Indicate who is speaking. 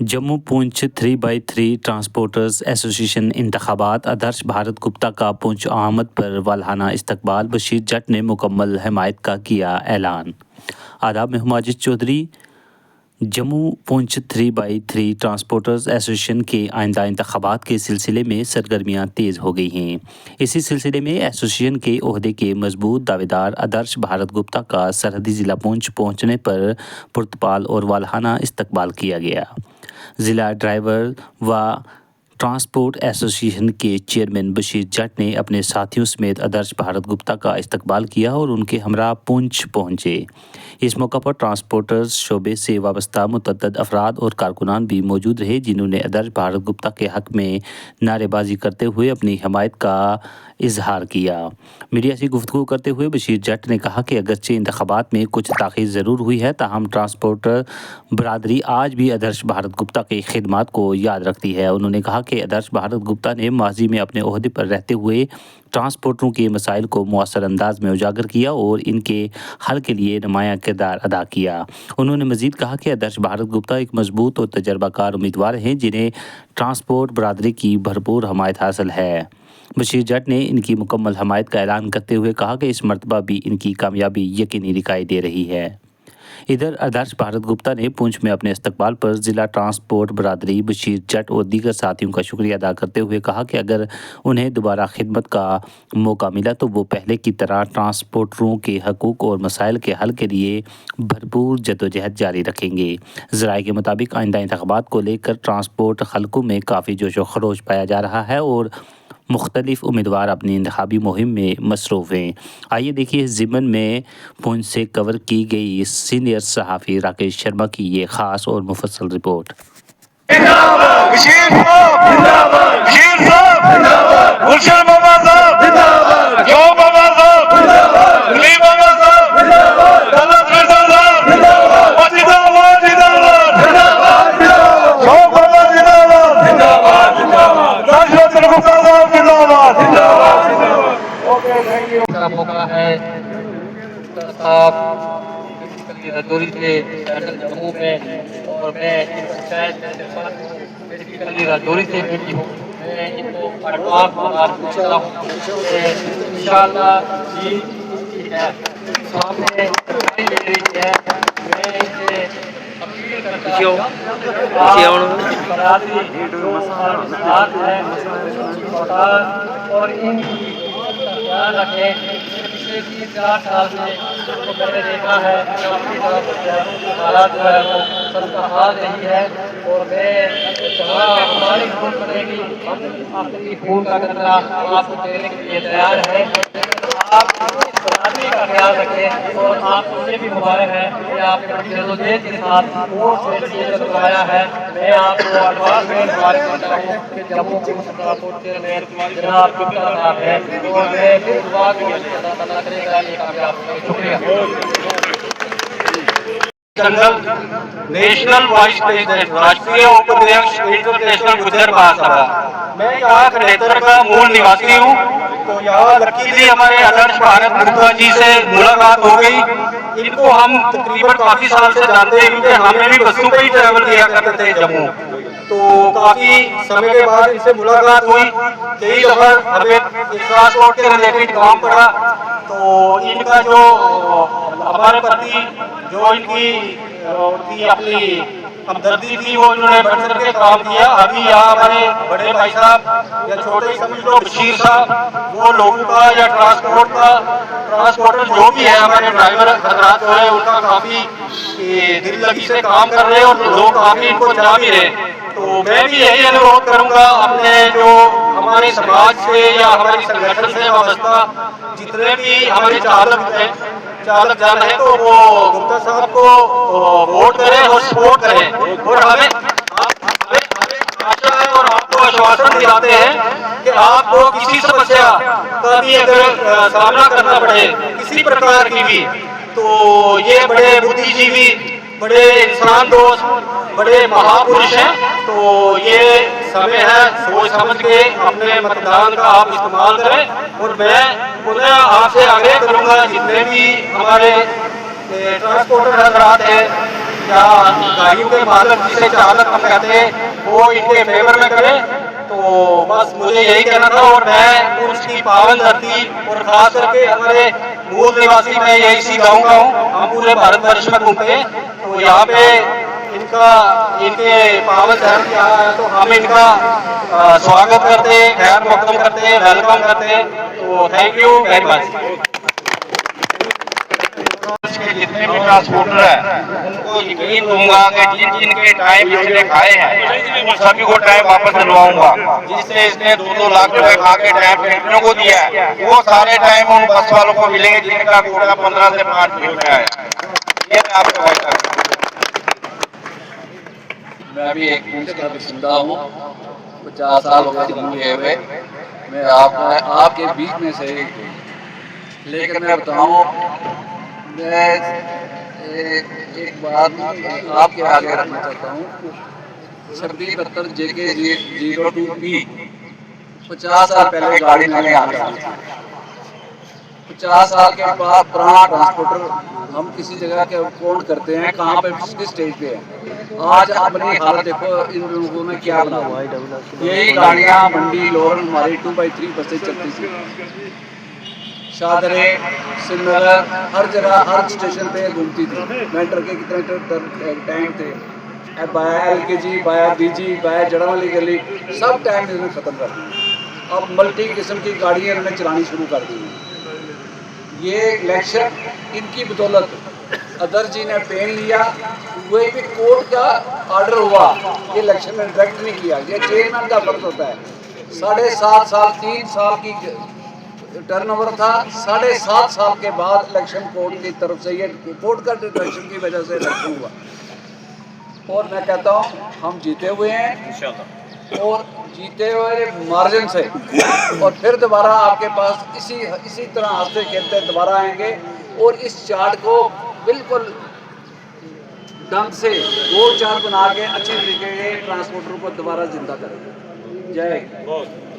Speaker 1: जम्मू पूंछ 3x3 transporters association इंतखाबात आदर्श भारत गुप्ता का पूंछ आमद पर वालहाना इस्तकबाल बशीर जट ने मुकम्मल हमायत का किया ऐलान। आदाब, मैं हूं माजिद चौधरी। जम्मू पूंछ 3x3 ट्रांसपोर्टर्स एसोसिएशन के आइंदा इंतखाबात के सिलसिले में सरगर्मियां तेज़ हो गई हैं। इसी सिलसिले में एसोसिएशन के ओहदे के मजबूत दावेदार आदर्श भारत गुप्ता का सरहदी ज़िला पूंछ पहुंचने पर पुर्तपाल और वालहाना इस्तकबाल किया गया। ज़िला ड्राइवर व ट्रांसपोर्ट एसोसिएशन के चेयरमैन बशीर जट ने अपने साथियों समेत आदर्श भारत गुप्ता का इस्तकबाल किया और उनके हमरा पूंछ पहुंचे। इस मौका पर ट्रांसपोर्टर्स शोबे से वाबस्ता मुतअद्दिद अफराद और कारकुनान भी मौजूद रहे, जिन्होंने आदर्श भारत गुप्ता के हक़ में नारेबाजी करते हुए अपनी हमायत का इजहार किया। मीडिया से गुफ्तगू करते हुए बशीर जट ने कहा कि अगरचे इंतखाबात में कुछ ताख़ीर ज़रूर हुई है, ताहम ट्रांसपोर्टर बरादरी आज भी आदर्श भारत गुप्ता की खिदमात को याद रखती है। उन्होंने कहा कि आदर्श भारत गुप्ता ने माजी में अपने ओहदे पर रहते हुए ट्रांसपोर्टरों के मसाइल को मौसर अंदाज में उजागर किया और इनके हल के लिए नुमायाँ किरदार अदा किया। उन्होंने मज़ीद कहा कि आदर्श भारत गुप्ता एक मजबूत और तजर्बाकार उम्मीदवार हैं, जिन्हें ट्रांसपोर्ट बरादरी की भरपूर हमायत हासिल है। बशीर जट ने इनकी मुकम्मल हमायत का ऐलान करते हुए कहा कि इस मरतबा भी इनकी कामयाबी यकीनी दिखाई दे रही है। इधर आदर्श भारत गुप्ता ने पूंछ में अपने इस्तकबाल पर ज़िला ट्रांसपोर्ट बरादरी, बशीर जट और दीगर साथियों का शुक्रिया अदा करते हुए कहा कि अगर उन्हें दोबारा खिदमत का मौका मिला तो वो पहले की तरह ट्रांसपोर्टरों के हकूक़ और मसाइल के हल के लिए भरपूर जद्दोजहद जारी रखेंगे। ज़राए के मुताबिक आइंदा इंतखाबात को लेकर ट्रांसपोर्ट हलकों में काफ़ी जोश व खरोश पाया जा रहा है और मुख्तलिफ उम्मीदवार अपनी इंतखाबी मुहिम में मसरूफ़ हैं। आइए देखिए इस ज़िमन में पूंछ से कवर की गई सीनियर सहाफ़ी राकेश शर्मा की ये ख़ास और मुफस्सल रिपोर्ट।
Speaker 2: मौका है आप राजौरी से जम्मू में और मैं राजौरी से बेटी हूँ। मैं इनको इंशाअल्लाह सामने ले रही है। मैं इसे अपील करता हूँ और इनकी ध्यान रखें। पिछले 3-4 साल से तो मैंने देखा है हालात जो है वो सबका हाल नहीं है और मैं हमारी खून बनेगी, हम अपनी खून का कतरा आपको देने के लिए तैयार है। आप इस बरादरी का ख्याल रखें और आप मुझे भी मुबारक है कि आपने बड़ी जद्दोजहद के साथ वोट से करवाया है। मैं आपको एडवांस में मुबारक करता हूँ कि जम्मू ट्रांसपोर्ट चेयरमैन जनाब गुप्ता साहब है और मैं फिर दुआ की अल्लाह करेगा ये कामयाब। शुक्रिया।
Speaker 3: नेशनल वाइस प्रेसिडेंट, राष्ट्रीय उपाध्यक्ष इंटरनेशनल गुजर महासभा। मैं यहाँ खड़ेतर का मूल निवासी हूँ। तो यहाँ लकीली हमारे आदर्श भारत गुप्ता जी से मुलाकात हो गई। इनको हम तकरीबन काफी साल से जानते हैं क्योंकि हमें भी बसों पे ही ट्रैवल किया करते थे जम्मू। तो काफी समय के बाद इनसे मुलाकात हुई। कई दफा हमें ट्रांसपोर्ट के रिलेटेड काम पड़ा। तो इनका जो हमारे प्रति जो इनकी अपनी हमदर्दी थी वो इन्होंने बढ़ चढ़ के काम किया। अभी यहाँ हमारे बड़े भाई साहब या छोटे समझ लो बशीर साहब, वो लोगों का या ट्रांसपोर्टर जो भी है हमारे ड्राइवर हजरात जो है उनका काफी दिल लगी से काम कर रहे हैं और लोग काफी इनको चाह भी रहे। तो मैं भी यही अनुरोध करूंगा अपने जो हमारे समाज से या हमारे संगठन से वाबस्ता जितने भी हमारे चालक जान है तो वो गुप्ता साहब को वोट करें और सपोर्ट करें। और हमें आशा है और आपको आश्वासन दिलाते हैं कि आपको किसी समस्या का भी अगर सामना करना पड़े किसी प्रकार की भी, तो ये बड़े बुद्धिजीवी, बड़े इंसान दोस्त, बड़े महापुरुष हैं। तो ये समय है सोच समझ के अपने मतदान का आप इस्तेमाल करें। और मैं पुनः आपसे आग्रह करूंगा जितने भी हमारे ट्रांसपोर्टर हजरात हैं या गाड़ियों के मालक जिसे चालक हम कहते हैं वो इनके फेवर में करें। तो बस मुझे यही कहना था, और मैं उसकी पावन धरती और खास करके हमारे मूल निवासी, मैं यही इसी गाँव का हूँ, हम पूरे भारतवर्ष में घूमते हैं, तो यहाँ पे इनके पावन धर्म यहाँ है तो हम इनका स्वागत करते हैं, खैर मकदम करते हैं, वेलकम करते हैं। तो थैंक यू वेरी मच। के जितने भी ट्रांसपोर्टर हैं उनको यकीन दूंगा कि जिन जिन के टाइम इसने खाए हैं उन सभी को टाइम वापस दिलवाऊंगा। जिससे इसने 2-2 लाख रुपए खा के टाइम फैक्ट्रियों को दिया है, वो सारे टाइम उन बस वालों को मिलेंगे जिनका कोटा 15 से 5 रुपया है। ये मैं आपको कहता हूँ।
Speaker 4: मैं भी एक पूंछ का बासिंदा हूँ, 50 साल हो गए हुए हुए। मैं आपके बीच में से एक हूँ, लेकिन मैं बताऊँ, मैं एक बात आपके आगे रखना चाहता हूँ। 2672 JK02P 50 साल पहले गाड़ी मैंने आ गया, 50 साल के बाद पुराना ट्रांसपोर्टर हम किसी जगह के काउंट करते हैं कहाँ पे किस स्टेज पे है। आज अपनी हालत देखो, इन लोगों ने क्या बना हुआ है। यही गाड़ियाँ मंडी लोरन हमारी 2x3 बसें चलती थी, शादरे श्रीनगर हर जगह हर स्टेशन पे घूमती थी। मेंटर के कितने टाइम थे, बाया LKG, बाया BG, बाया जड़ावाली गली, सब टाइम इन्होंने ख़त्म कर दिए। अब मल्टी किस्म की गाड़ियाँ इन्होंने चलानी शुरू कर दी हैं। ये इलेक्शन इनकी बदौलत अदर जी ने पेन लिया, वही भी कोर्ट का ऑर्डर हुआ, ये इलेक्शन में डायरेक्ट नहीं किया। ये चेयरमैन का फर्ज होता है। 7.5 साल 3 साल की टर्नओवर था, 7.5 साल के बाद इलेक्शन कोर्ट की तरफ से, ये कोर्ट का डिरेक्शन की वजह से इलेक्शन हुआ। और मैं कहता हूँ हम जीते हुए हैं, और जीते हुए मार्जिन से, और फिर दोबारा आपके पास इसी तरह हंसते खेलते दोबारा आएंगे, और इस चार्ट को बिल्कुल ढंग से गोल चार्ट बना के अच्छे तरीके से ट्रांसपोर्टर को दोबारा जिंदा करेंगे। जय हिंद।